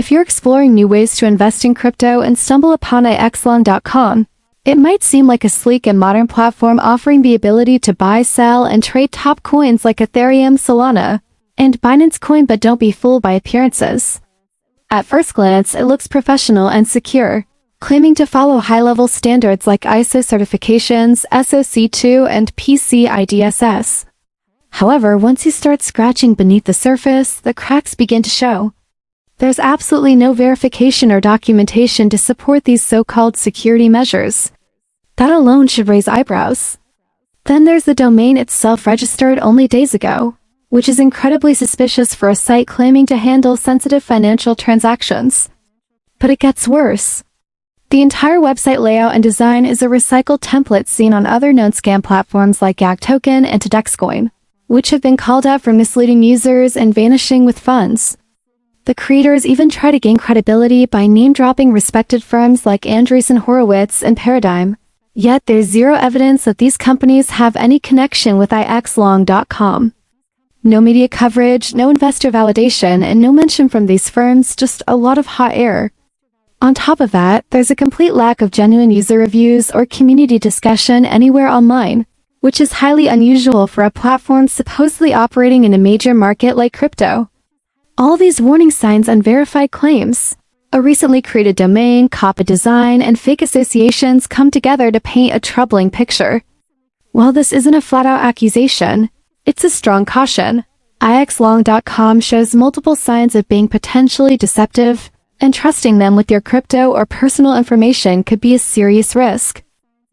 If you're exploring new ways to invest in crypto and stumble upon herein.com, it might seem like a sleek and modern platform offering the ability to buy, sell, and trade top coins like Ethereum, Solana, and Binance Coin, but don't be fooled by appearances. At first glance, it looks professional and secure, claiming to follow high-level standards like ISO certifications, SOC2, and PCI DSS. However, once you start scratching beneath the surface, the cracks begin to show. There's absolutely no verification or documentation to support these so-called security measures. That alone should raise eyebrows. Then there's the domain itself, registered only days ago, which is incredibly suspicious for a site claiming to handle sensitive financial transactions. But it gets worse. The entire website layout and design is a recycled template seen on other known scam platforms like GagToken and Todexcoin, which have been called out for misleading users and vanishing with funds. The creators even try to gain credibility by name-dropping respected firms like Andreessen Horowitz and Paradigm, yet there's zero evidence that these companies have any connection with herein.com. No media coverage, no investor validation, and no mention from these firms, just a lot of hot air. On top of that, there's a complete lack of genuine user reviews or community discussion anywhere online, which is highly unusual for a platform supposedly operating in a major market like crypto. All these warning signs and verified claims, a recently created domain, copy design, and fake associations come together to paint a troubling picture. While this isn't a flat-out accusation, it's a strong caution. herein.com shows multiple signs of being potentially deceptive, and trusting them with your crypto or personal information could be a serious risk.